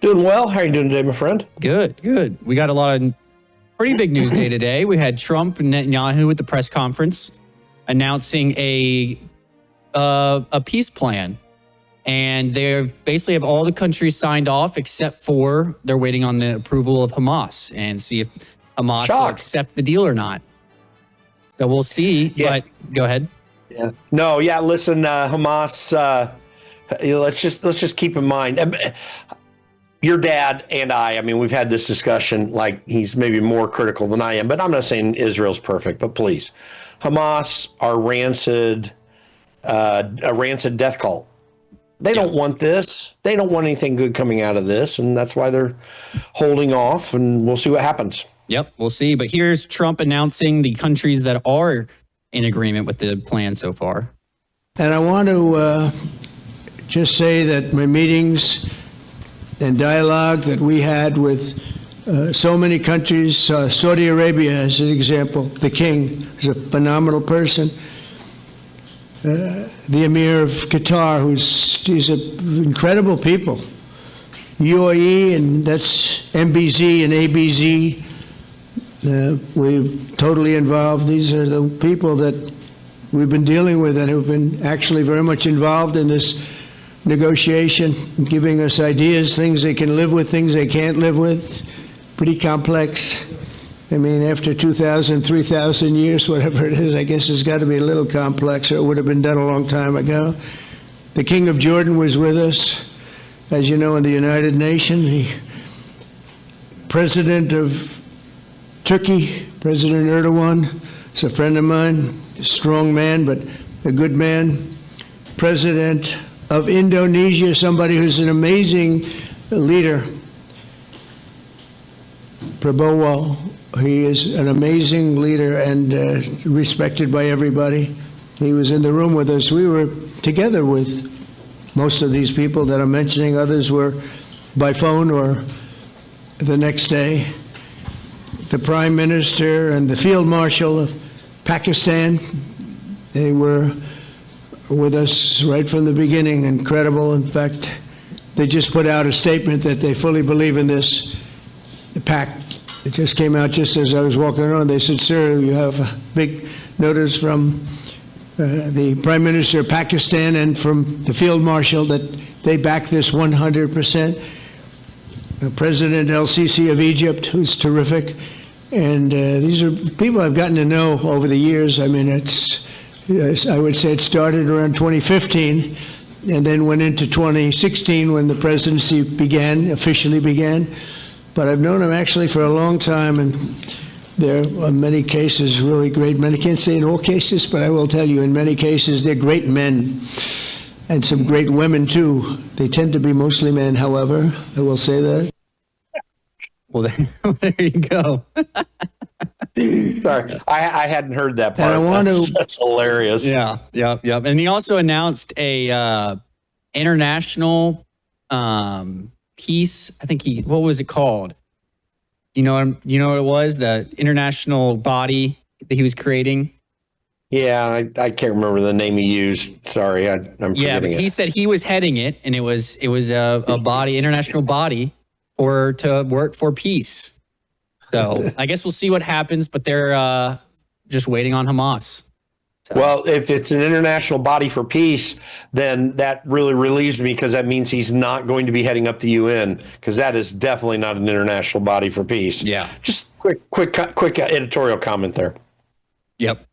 Doing well. How are you doing today, my friend? Good, good. We got a lot of pretty big news day today. We had Trump and Netanyahu at the press conference announcing a peace plan. And they basically have all the countries signed off except for they're waiting on the approval of Hamas and see if Hamas will accept the deal or not. So we'll see. Yeah. But go ahead. Yeah. No. Yeah. Listen, Hamas. Let's just keep in mind. Your dad and I mean, we've had this discussion. Like, he's maybe more critical than I am, but I'm not saying Israel's perfect. But please, Hamas are a rancid death cult. They don't want this. They don't want anything good coming out of this, and that's why they're holding off, and we'll see what happens. Yep, we'll see. But here's Trump announcing the countries that are in agreement with the plan so far. And I want to just say that my meetings and dialogue that we had with so many countries, Saudi Arabia as an example, the king is a phenomenal person. The Emir of Qatar, he's incredible people. UAE, and that's MBZ and ABZ. We're totally involved. These are the people that we've been dealing with and who've been actually very much involved in this negotiation, giving us ideas, things they can live with, things they can't live with. Pretty complex. I mean, after 2,000, 3,000 years, whatever it is, I guess it's got to be a little complex, or it would have been done a long time ago. The King of Jordan was with us, as you know, in the United Nations. The President of Turkey, President Erdogan, is a friend of mine, a strong man, but a good man. President of Indonesia, somebody who's an amazing leader, Prabowo. He is an amazing leader and respected by everybody. He was in the room with us. We were together with most of these people that I'm mentioning. Others were by phone or the next day. The Prime Minister and the Field Marshal of Pakistan, they were with us right from the beginning. Incredible. In fact, they just put out a statement that they fully believe in this pact. It just came out just as I was walking around. They said, "Sir, you have a big notice from the Prime Minister of Pakistan and from the Field Marshal that they back this 100%. President El-Sisi of Egypt, who's terrific. And these are people I've gotten to know over the years. I mean, I would say it started around 2015 and then went into 2016 when the presidency officially began. But I've known him actually for a long time, and there are many cases really great men. I can't say in all cases, but I will tell you in many cases they're great men, and some great women too. They tend to be mostly men, however, I will say that. Well, there you go. Sorry, I hadn't heard that part. And I want that's hilarious. Yeah. And he also announced a international peace. I think what was it called? You know what it was? The international body that he was creating. Yeah, I can't remember the name he used. Sorry, I'm forgetting but he said he was heading it, and it was a body, international body, to work for peace. So I guess we'll see what happens, but they're just waiting on Hamas. So. Well, if it's an international body for peace, then that really relieves me, because that means he's not going to be heading up the UN, because that is definitely not an international body for peace. Yeah. Just quick editorial comment there. Yep.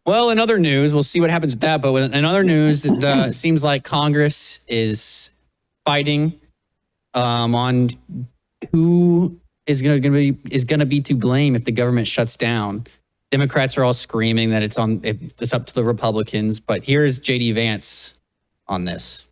Well, in other news, we'll see what happens with that. But in other news, it seems like Congress is fighting on who is going to be to blame if the government shuts down. Democrats are all screaming that it's up to the Republicans, but here's JD Vance on this.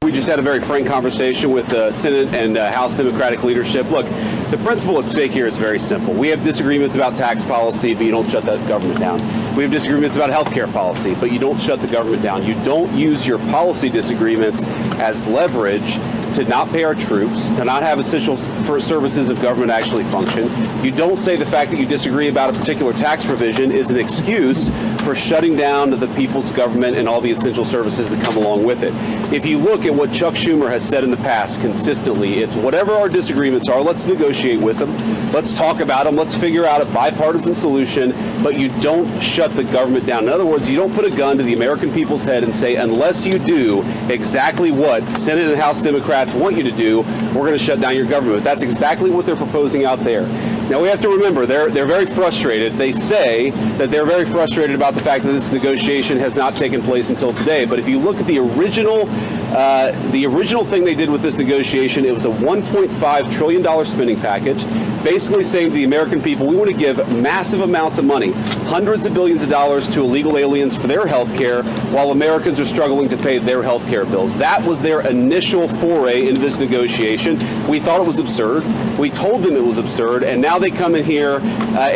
We just had a very frank conversation with the Senate and House Democratic leadership. Look, the principle at stake here is very simple. We have disagreements about tax policy, but you don't shut that government down. We have disagreements about health care policy, but you don't shut the government down. You don't use your policy disagreements as leverage to not pay our troops, to not have essential services of government actually function. You don't say the fact that you disagree about a particular tax provision is an excuse for shutting down the people's government and all the essential services that come along with it. If you look at what Chuck Schumer has said in the past consistently, it's whatever our disagreements are, let's negotiate with them, let's talk about them, let's figure out a bipartisan solution, but you don't shut the government down. In other words, you don't put a gun to the American people's head and say, unless you do exactly what Senate and House Democrats want you to do, we're going to shut down your government. That's exactly what they're proposing out there. Now, we have to remember, they're very frustrated. They say that they're very frustrated about the fact that this negotiation has not taken place until today. But if you look at the original thing they did with this negotiation, it was a $1.5 trillion spending package, basically saying to the American people, we want to give massive amounts of money, hundreds of billions of dollars to illegal aliens for their health care, while Americans are struggling to pay their health care bills. That was their initial foray into this negotiation. We thought it was absurd. We told them it was absurd, and now they come in here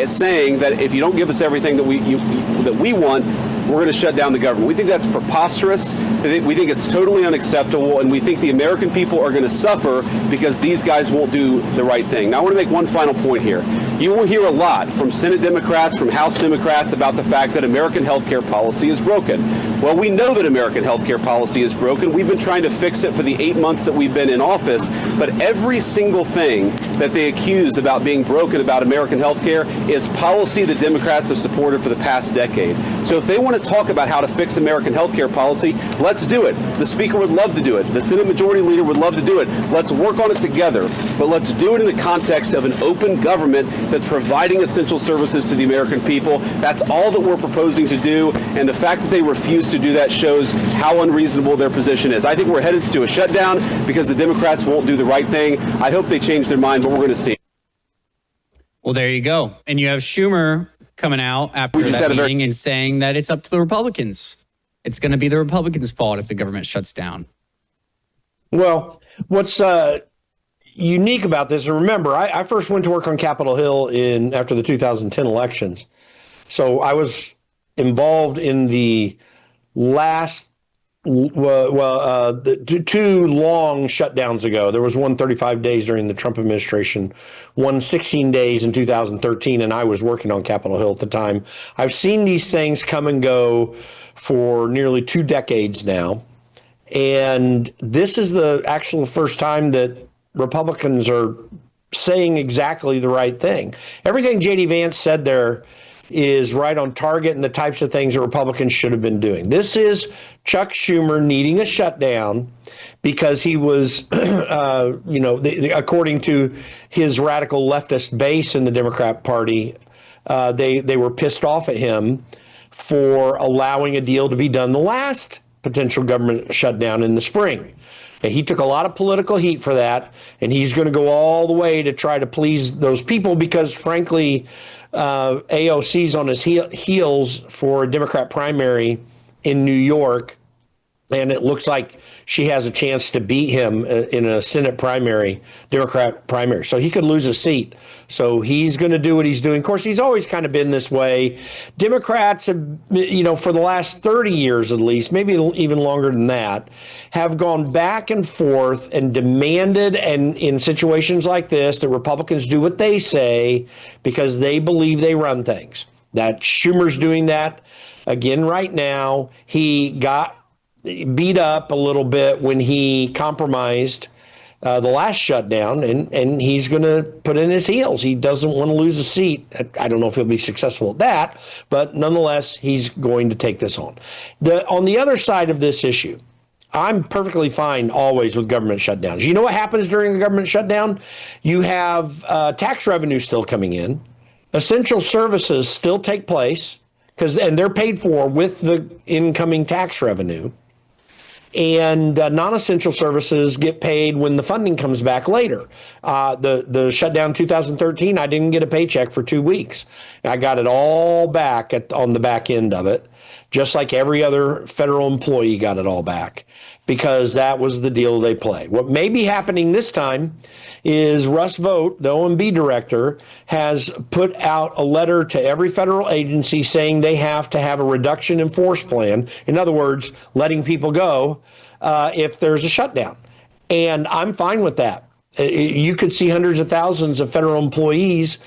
saying that if you don't give us everything that we want, we're going to shut down the government. We think that's preposterous. We think it's totally unacceptable, and we think the American people are going to suffer because these guys won't do the right thing. Now, I want to make one final point here. You will hear a lot from Senate Democrats, from House Democrats about the fact that American health care policy is broken. Well, we know that American health care policy is broken. We've been trying to fix it for the 8 months that we've been in office, but every single thing that they accuse about being broken about American health care is policy the Democrats have supported for the past decade. So if they want to talk about how to fix American health care policy, let's do it. The Speaker would love to do it. The Senate Majority Leader would love to do it. Let's work on it together, but let's do it in the context of an open government that's providing essential services to the American people. That's all that we're proposing to do, and the fact that they refuse to do that shows how unreasonable their position is. I think we're headed to a shutdown because the Democrats won't do the right thing. I hope they change their mind, but we're going to see. Well, there you go. And you have Schumer coming out after that meeting and saying that it's up to the Republicans. It's going to be the Republicans' fault if the government shuts down. Well, what's unique about this, and remember, I first went to work on Capitol Hill after the 2010 elections. So I was involved in the last, the two long shutdowns ago. There was one 35 days during the Trump administration, one 16 days in 2013, and I was working on Capitol Hill at the time. I've seen these things come and go for nearly 2 decades now, and this is the actual first time that Republicans are saying exactly the right thing. Everything JD Vance said there is right on target and the types of things that Republicans should have been doing. This is Chuck Schumer needing a shutdown because he was, according to his radical leftist base in the Democrat Party, they were pissed off at him for allowing a deal to be done the last potential government shutdown in the spring. And he took a lot of political heat for that, and he's going to go all the way to try to please those people because, frankly, AOC's on his heels for a Democrat primary in New York, and it looks like she has a chance to beat him in a Senate primary, Democrat primary. So he could lose a seat. So he's going to do what he's doing. Of course, he's always kind of been this way. Democrats have, for the last 30 years at least, maybe even longer than that, have gone back and forth and demanded, and in situations like this, that Republicans do what they say because they believe they run things. That Schumer's doing that again right now. He got beat up a little bit when he compromised the last shutdown, and he's going to put in his heels. He doesn't want to lose a seat. I don't know if he'll be successful at that, but nonetheless, he's going to take this on. On the other side of this issue, I'm perfectly fine always with government shutdowns. You know what happens during a government shutdown? You have tax revenue still coming in. Essential services still take place, and they're paid for with the incoming tax revenue. And non-essential services get paid when the funding comes back later. The shutdown 2013, I didn't get a paycheck for 2 weeks. I got it all back on the back end of it, just like every other federal employee got it all back, because that was the deal they play. What may be happening this time is Russ Vought, the OMB director, has put out a letter to every federal agency saying they have to have a reduction in force plan. In other words, letting people go if there's a shutdown. And I'm fine with that. You could see hundreds of thousands of federal employees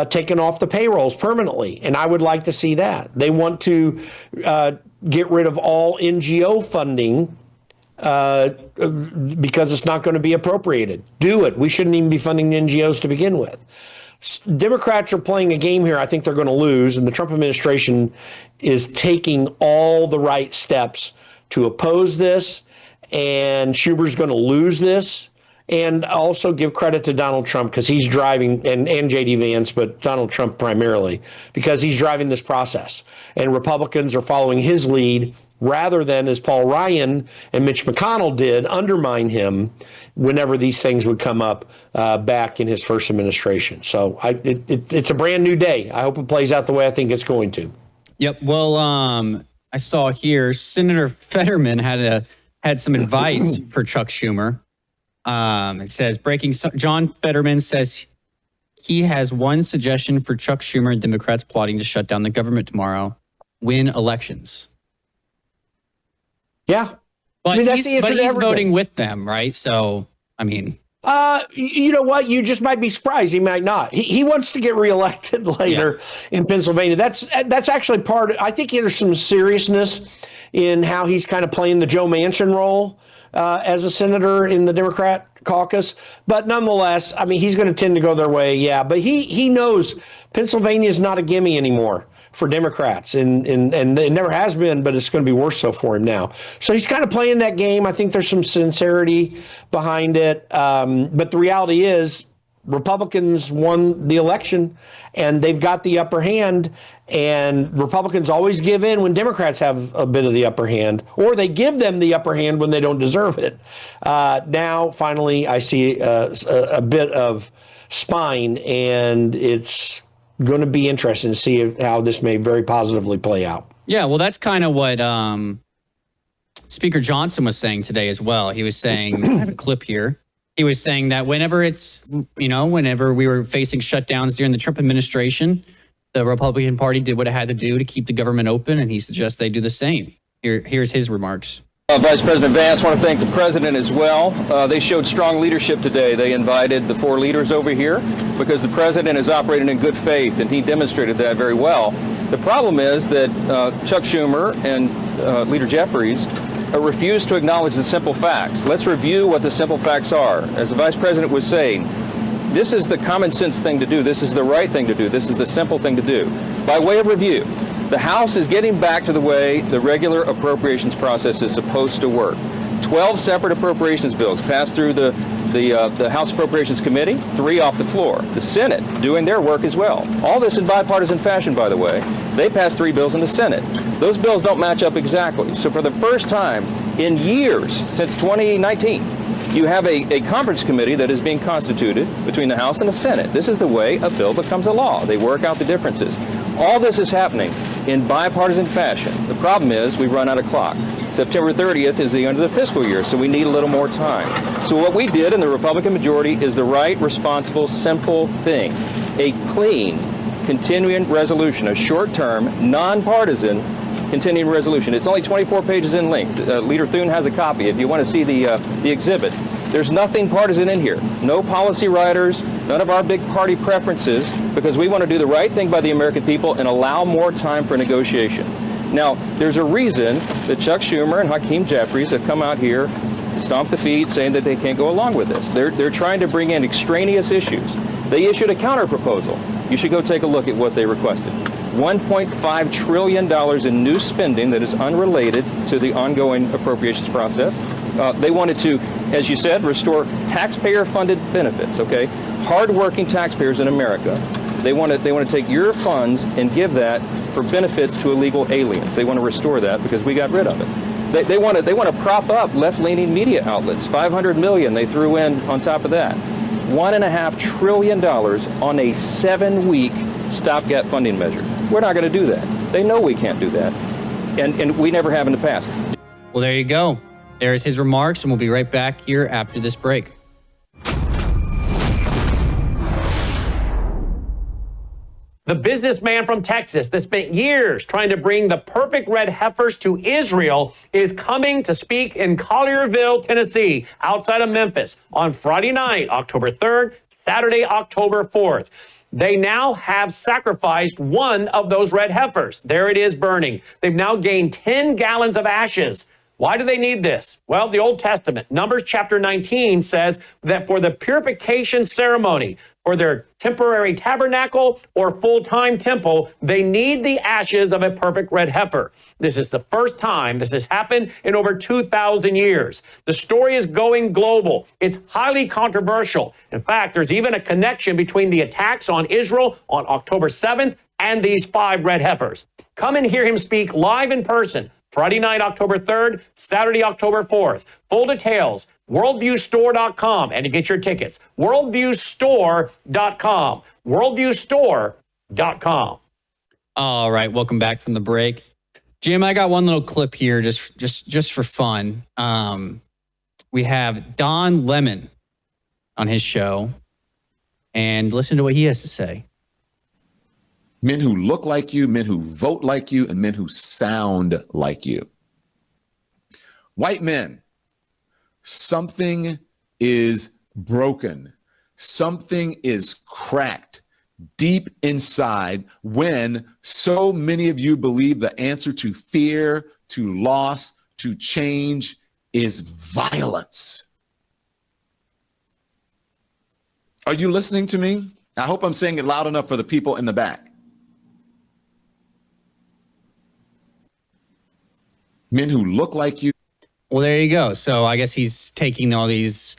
taken off the payrolls permanently. And I would like to see that. They want to get rid of all NGO funding because it's not going to be appropriated. Do it. We shouldn't even be funding the NGOs to begin with. Democrats are playing a game here I think they're going to lose, and the Trump administration is taking all the right steps to oppose this, and Schumer's going to lose this. And also give credit to Donald Trump because he's driving, and JD Vance, but Donald Trump primarily, because he's driving this process. And Republicans are following his lead rather than, as Paul Ryan and Mitch McConnell did, undermine him whenever these things would come up back in his first administration. So it's a brand new day. I hope it plays out the way I think it's going to. Yep. Well, I saw here Senator Fetterman had some advice for Chuck Schumer. It says, John Fetterman says he has one suggestion for Chuck Schumer and Democrats plotting to shut down the government tomorrow: win elections. Yeah. But he's voting with them, right? So, I mean. You know what? You just might be surprised. He might not. He wants to get reelected later in Pennsylvania. That's actually I think there's some seriousness in how he's kind of playing the Joe Manchin role. As a senator in the Democrat caucus. But nonetheless, I mean, he's going to tend to go their way. Yeah. But he knows Pennsylvania is not a gimme anymore for Democrats. And it never has been, but it's going to be worse so for him now. So he's kind of playing that game. I think there's some sincerity behind it. But the reality is Republicans won the election and they've got the upper hand. And Republicans always give in when Democrats have a bit of the upper hand, or they give them the upper hand when they don't deserve it. Now, finally, I see a bit of spine, and it's going to be interesting to see how this may very positively play out. Yeah, well, that's kind of what Speaker Johnson was saying today as well. He was saying, I have a clip here. He was saying that whenever we were facing shutdowns during the Trump administration, the Republican Party did what it had to do to keep the government open, and he suggests they do the same. Here's his remarks. Vice President Vance, I want to thank the president as well. They showed strong leadership today. They invited the 4 leaders over here because the president is operating in good faith, and he demonstrated that very well. The problem is that Chuck Schumer and Leader Jeffries refuse to acknowledge the simple facts. Let's review what the simple facts are. As the vice president was saying, this is the common sense thing to do. This is the right thing to do. This is the simple thing to do. By way of review, the House is getting back to the way the regular appropriations process is supposed to work. 12 separate appropriations bills passed through the House Appropriations Committee, 3 off the floor. The Senate doing their work as well. All this in bipartisan fashion, by the way. They passed 3 bills in the Senate. Those bills don't match up exactly. So for the first time in years, since 2019, you have a conference committee that is being constituted between the House and the Senate. This is the way a bill becomes a law. They work out the differences. All this is happening in bipartisan fashion. The problem is we've run out of clock. September 30th is the end of the fiscal year, so we need a little more time. So what we did in the Republican majority is the right, responsible, simple thing. A clean, continuing resolution, a short-term, nonpartisan continuing resolution. It's only 24 pages in length. Leader Thune has a copy if you want to see the exhibit. There's nothing partisan in here. No policy writers, none of our big party preferences, because we want to do the right thing by the American people and allow more time for negotiation. Now, there's a reason that Chuck Schumer and Hakeem Jeffries have come out here, stomped the feet, saying that they can't go along with this. They're trying to bring in extraneous issues. They issued a counter proposal. You should go take a look at what they requested. $1.5 trillion in new spending that is unrelated to the ongoing appropriations process. They wanted to, as you said, restore taxpayer-funded benefits, okay? Hard-working taxpayers in America. They want to take your funds and give that for benefits to illegal aliens. They want to restore that because we got rid of it. They want to prop up left-leaning media outlets. $500 million they threw in on top of that. $1.5 trillion on a 7-week stopgap funding measure. We're not going to do that. They know we can't do that, and we never have in the past. Well, there you go. There's his remarks, and we'll be right back here after this break. The businessman from Texas that spent years trying to bring the perfect red heifers to Israel is coming to speak in Collierville, Tennessee, outside of Memphis, on Friday night, October 3rd, Saturday, October 4th. They now have sacrificed one of those red heifers. There it is burning. They've now gained 10 gallons of ashes. Why do they need this? Well, the Old Testament, Numbers chapter 19, says that for the purification ceremony, for their temporary tabernacle or full-time temple, they need the ashes of a perfect red heifer. This is the first time this has happened in over 2,000 years. The story is going global. It's highly controversial. In fact, there's even a connection between the attacks on Israel on October 7th and these 5 red heifers. Come and hear him speak live in person, Friday night, October 3rd, Saturday, October 4th. Full details, worldviewstore.com, and to get your tickets, worldviewstore.com, worldviewstore.com. All right, welcome back from the break. Jim, I got one little clip here just for fun. We have Don Lemon on his show, and listen to what he has to say. Men who look like you, men who vote like you, and men who sound like you. White men, something is broken. Something is cracked deep inside when so many of you believe the answer to fear, to loss, to change is violence. Are you listening to me? I hope I'm saying it loud enough for the people in the back. Men who look like you. Well, there you go. So I guess he's taking this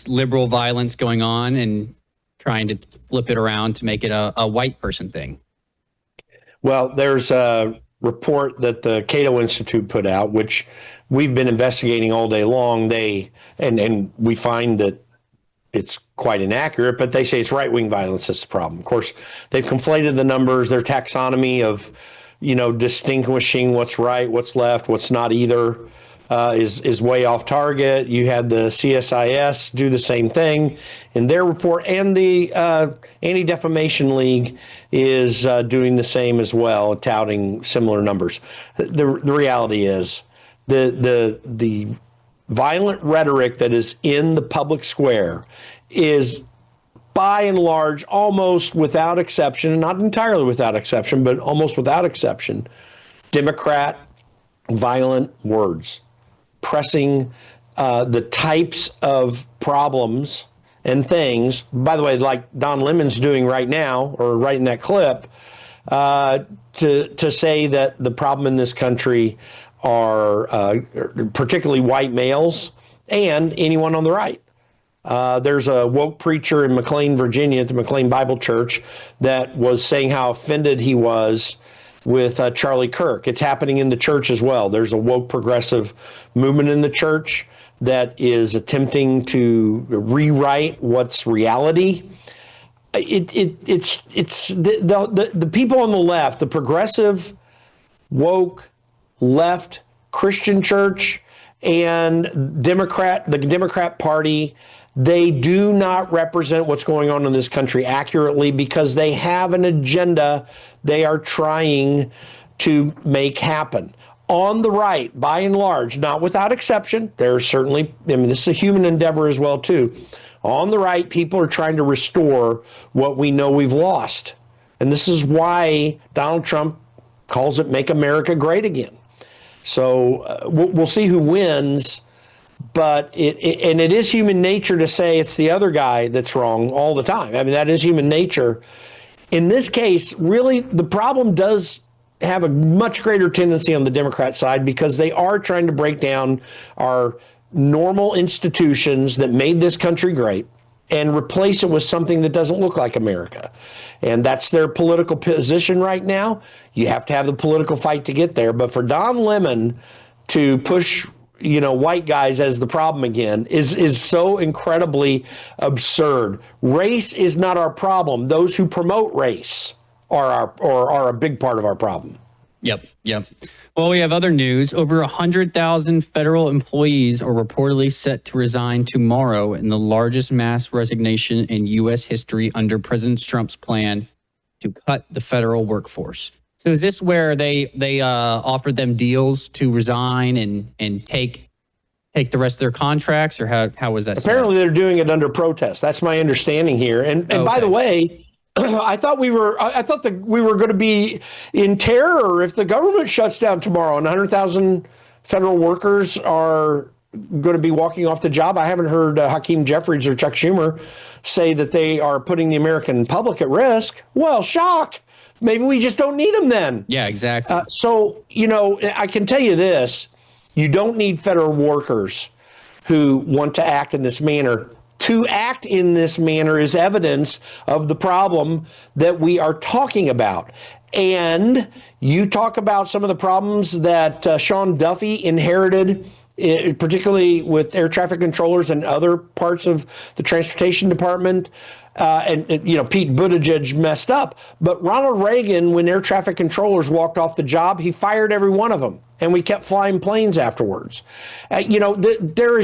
liberal violence going on and trying to flip it around to make it a white person thing. Well, there's a report that the Cato Institute put out, which we've been investigating all day long. And we find that it's quite inaccurate, but they say it's right-wing violence that's the problem. Of course, they've conflated the numbers, their taxonomy of, distinguishing what's right, what's left, what's not either is way off target. You had the CSIS do the same thing in their report, and the Anti-Defamation League is doing the same as well, touting similar numbers. The reality is the violent rhetoric that is in the public square is, by and large, almost without exception, not entirely without exception, but almost without exception, Democrat violent words, pressing the types of problems and things, by the way, like Don Lemon's doing right now, or right in that clip, to say that the problem in this country are particularly white males and anyone on the right. There's a woke preacher in McLean, Virginia, at the McLean Bible Church, that was saying how offended he was with Charlie Kirk. It's happening in the church as well. There's a woke progressive movement in the church that is attempting to rewrite what's reality. It's the people on the left, the progressive, woke, left Christian church and the Democrat Party. They do not represent what's going on in this country accurately because they have an agenda they are trying to make happen. On the right, by and large, not without exception, there are certainly, this is a human endeavor as well, too. On the right, people are trying to restore what we know we've lost. And this is why Donald Trump calls it Make America Great Again. So we'll see who wins. But it is human nature to say it's the other guy that's wrong all the time. That is human nature. In this case, really, the problem does have a much greater tendency on the Democrat side because they are trying to break down our normal institutions that made this country great and replace it with something that doesn't look like America. And that's their political position right now. You have to have the political fight to get there. But for Don Lemon to push white guys as the problem again is so incredibly absurd. Race is not our problem. Those who promote race are a big part of our problem. Yep. Well, we have other news. Over 100,000 federal employees are reportedly set to resign tomorrow in the largest mass resignation in U.S. history under President Trump's plan to cut the federal workforce. So is this where they offered them deals to resign and take the rest of their contracts, or how was that? Apparently, they're doing it under protest. That's my understanding here. And by the way, I thought we were going to be in terror if the government shuts down tomorrow and 100,000 federal workers are going to be walking off the job. I haven't heard Hakeem Jeffries or Chuck Schumer say that they are putting the American public at risk. Well, shock. Maybe we just don't need them then. Yeah, exactly. So, I can tell you this. You don't need federal workers who want to act in this manner. To act in this manner is evidence of the problem that we are talking about. And you talk about some of the problems that Sean Duffy inherited, particularly with air traffic controllers and other parts of the transportation department. And Pete Buttigieg messed up. But Ronald Reagan, when air traffic controllers walked off the job, he fired every one of them. And we kept flying planes afterwards. There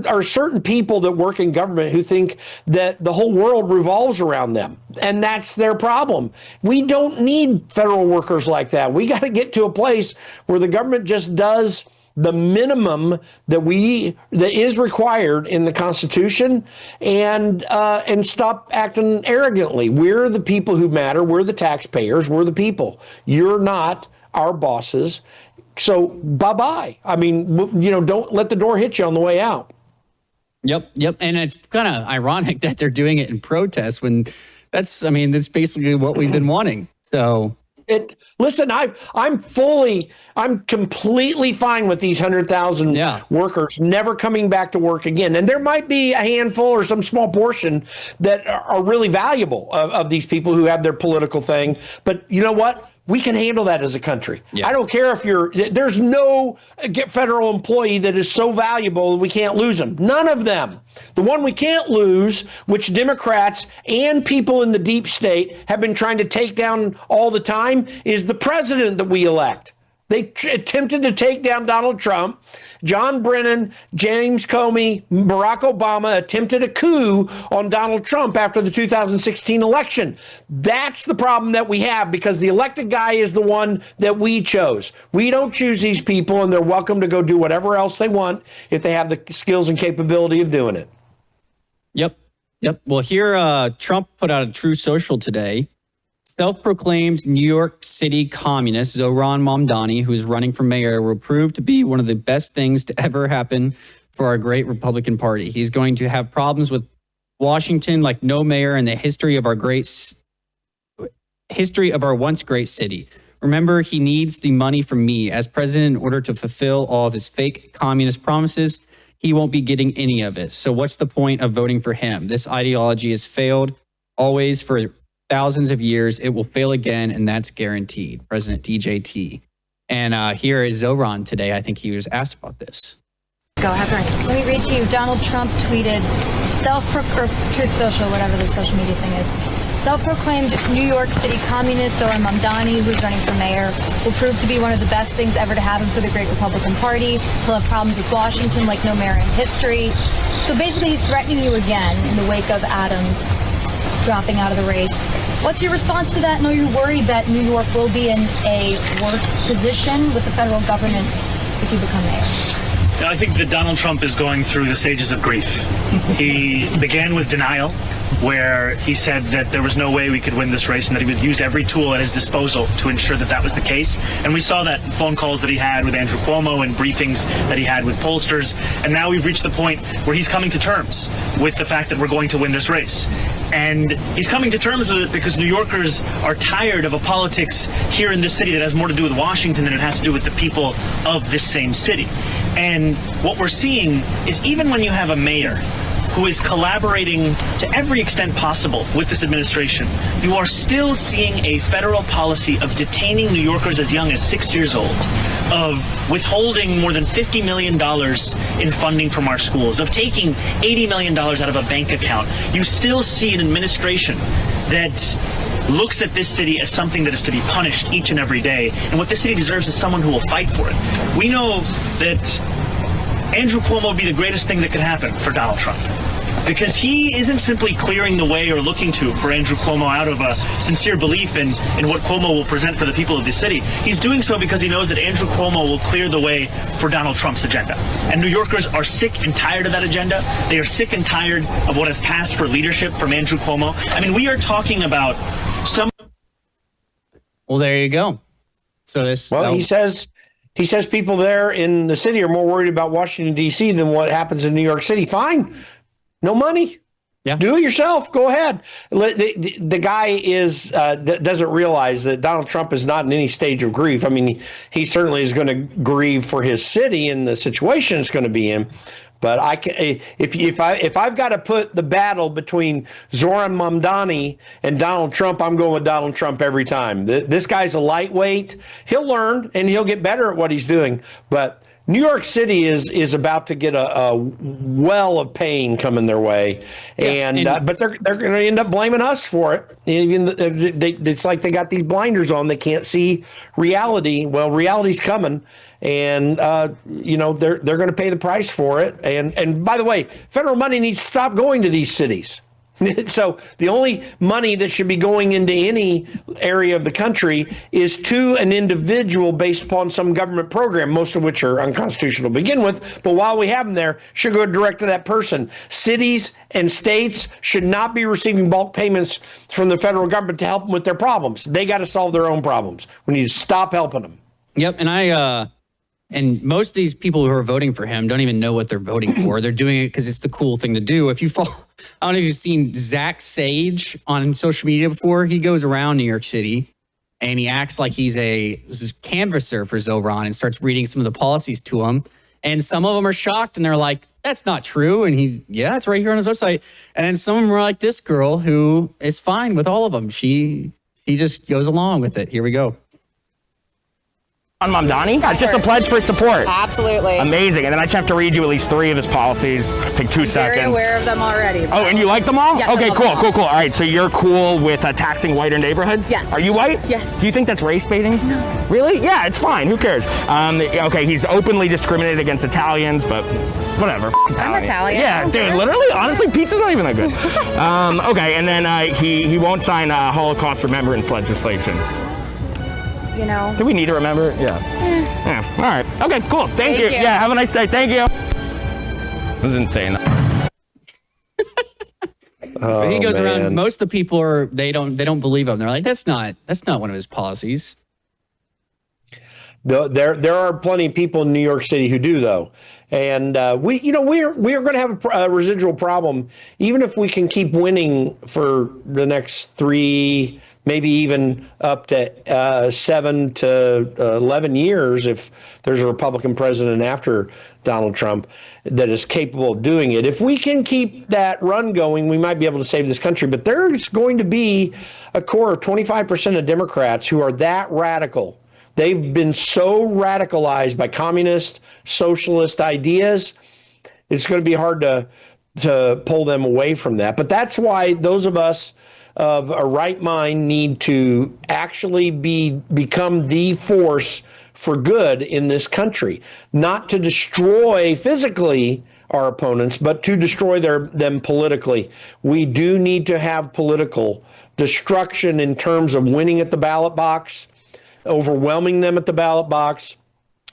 are certain people that work in government who think that the whole world revolves around them. And that's their problem. We don't need federal workers like that. We got to get to a place where the government just does the minimum that is required in the Constitution, and stop acting arrogantly. We're the people who matter. We're the taxpayers. We're the people. You're not our bosses. So bye-bye. I mean, don't let the door hit you on the way out. Yep. And it's kind of ironic that they're doing it in protest when that's basically what we've been wanting. So listen, I'm completely fine with these 100,000 workers never coming back to work again. And there might be a handful or some small portion that are really valuable of these people who have their political thing. But you know what? We can handle that as a country. Yeah. I don't care if there's no federal employee that is so valuable that we can't lose them. None of them. The one we can't lose, which Democrats and people in the deep state have been trying to take down all the time, is the president that we elect. They attempted to take down Donald Trump. John Brennan, James Comey, Barack Obama attempted a coup on Donald Trump after the 2016 election. That's the problem that we have, because the elected guy is the one that we chose. We don't choose these people, and they're welcome to go do whatever else they want if they have the skills and capability of doing it. Yep. Well, here, Trump put out a True Social today. Self-proclaimed New York City communist Zohran Mamdani, who is running for mayor, will prove to be one of the best things to ever happen for our great Republican Party. He's going to have problems with Washington like no mayor in the history of our once great city. Remember, he needs the money from me as president in order to fulfill all of his fake communist promises. He won't be getting any of it. So what's the point of voting for him? This ideology has failed always for thousands of years. It will fail again, and that's guaranteed. President DJT. And here is Zohran today. I think he was asked about this. Go ahead, Frank. Let me read to you. Donald Trump tweeted, Truth Social, whatever the social media thing is. Self-proclaimed New York City communist Zohran Mamdani, who's running for mayor, will prove to be one of the best things ever to happen for the great Republican Party. He'll have problems with Washington like no mayor in history. So basically, he's threatening you again in the wake of Adams dropping out of the race. What's your response to that? And are you worried that New York will be in a worse position with the federal government if you become mayor? I think that Donald Trump is going through the stages of grief. He began with denial, where he said that there was no way we could win this race and that he would use every tool at his disposal to ensure that that was the case. And we saw that in phone calls that he had with Andrew Cuomo and briefings that he had with pollsters. And now we've reached the point where he's coming to terms with the fact that we're going to win this race. And he's coming to terms with it because New Yorkers are tired of a politics here in this city that has more to do with Washington than it has to do with the people of this same city. And what we're seeing is even when you have a mayor who is collaborating to every extent possible with this administration, you are still seeing a federal policy of detaining New Yorkers as young as 6 years old, of withholding more than $50 million in funding from our schools, of taking $80 million out of a bank account. You still see an administration that looks at this city as something that is to be punished each and every day. And what this city deserves is someone who will fight for it. We know that Andrew Cuomo would be the greatest thing that could happen for Donald Trump. because he isn't simply clearing the way or looking to for Andrew Cuomo out of a sincere belief in what Cuomo will present for the people of the city. He's doing so because he knows that Andrew Cuomo will clear the way for Donald Trump's agenda. And New Yorkers are sick and tired of that agenda. They are sick and tired of what has passed for leadership from Andrew Cuomo. I mean, we are talking about some. Well, there you go. So this. Well, he says people there in the city are more worried about Washington, D.C. than what happens in New York City. Fine. No money. Yeah. Do it yourself. Go ahead. The guy doesn't realize that Donald Trump is not in any stage of grief. I mean, he certainly is going to grieve for his city and the situation it's going to be in. But if I've got to put the battle between Zoran Mamdani and Donald Trump, I'm going with Donald Trump every time. This guy's a lightweight. He'll learn and he'll get better at what he's doing. But New York City is about to get a well of pain coming their way, but they're going to end up blaming us for it. It's like they got these blinders on; they can't see reality. Well, reality's coming, and they're going to pay the price for it. And by the way, federal money needs to stop going to these cities. So the only money that should be going into any area of the country is to an individual based upon some government program, most of which are unconstitutional to begin with. But while we have them there, should go direct to that person. Cities and states should not be receiving bulk payments from the federal government to help them with their problems. They got to solve their own problems. We need to stop helping them. Yep. And most of these people who are voting for him don't even know what they're voting for. They're doing it because it's the cool thing to do. If you follow, I don't know if you've seen Zach Sage on social media before. He goes around New York City and he acts like he's a canvasser for Zoran and starts reading some of the policies to him. And some of them are shocked and they're like, that's not true. And it's right here on his website. And then some of them are like this girl who is fine with all of them. She just goes along with it. Here we go. On Mamdani? It's just a pledge for support. Absolutely. Amazing. And then I just have to read you at least 3 of his policies. Take 2 seconds. Very aware of them already. Oh, and you like them all? Yes, okay, cool. All right, so you're cool with taxing whiter neighborhoods? Yes. Are you white? Yes. Do you think that's race baiting? No. Really? Yeah, it's fine. Who cares? Okay, he's openly discriminated against Italians, but whatever. I'm Italian. Yeah, dude, literally, honestly, pizza's not even that good. Okay, and then he won't sign Holocaust remembrance legislation. You know. Do we need to remember? Yeah. All right. Okay, cool. Thank you. Yeah, have a nice day. Thank you. That was insane. He goes around. Most of the people they don't believe him. They're like, that's not one of his policies. There are plenty of people in New York City who do, though. And we are going to have a residual problem, even if we can keep winning for the next 3, maybe even up to 7 to 11 years, if there's a Republican president after Donald Trump that is capable of doing it. If we can keep that run going, we might be able to save this country. But there's going to be a core of 25% of Democrats who are that radical. They've been so radicalized by communist, socialist ideas, it's going to be hard to pull them away from that. But that's why those of us of a right mind need to actually become the force for good in this country, not to destroy physically our opponents, but to destroy them politically. We do need to have political destruction in terms of winning at the ballot box, overwhelming them at the ballot box,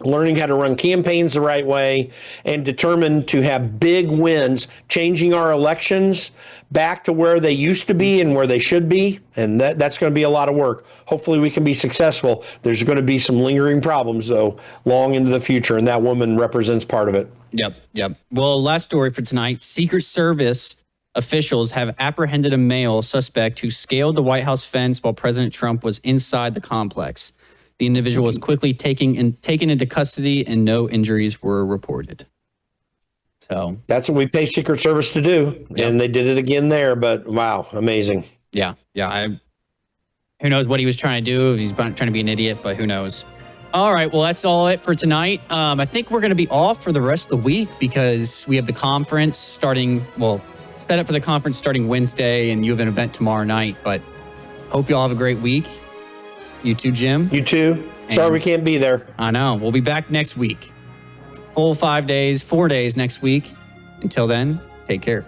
learning how to run campaigns the right way, and determined to have big wins, changing our elections back to where they used to be and where they should be. And that's going to be a lot of work. Hopefully we can be successful. There's going to be some lingering problems, though, long into the future, and that woman represents part of it. Yep. Well, last story for tonight. Secret Service officials have apprehended a male suspect who scaled the White House fence while President Trump was inside the complex. The individual was quickly taken into custody and no injuries were reported. So that's what we pay Secret Service to do. Yep. And they did it again there, but wow, amazing. Yeah. Who knows what he was trying to do, if he's trying to be an idiot, but who knows. All right, well, that's all it for tonight. I think we're going to be off for the rest of the week because we have the conference set up for the conference starting Wednesday, and you have an event tomorrow night, but hope you all have a great week. You too, Jim. You too. Sorry we can't be there. I know. We'll be back next week. Full 4 days next week. Until then, take care.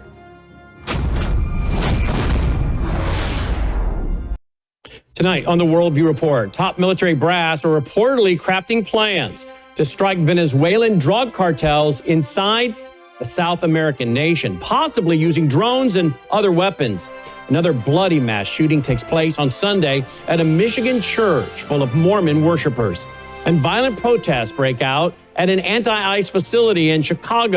Tonight on the Worldview Report, top military brass are reportedly crafting plans to strike Venezuelan drug cartels inside a South American nation, possibly using drones and other weapons. Another bloody mass shooting takes place on Sunday at a Michigan church full of Mormon worshipers. And violent protests break out at an anti-ICE facility in Chicago.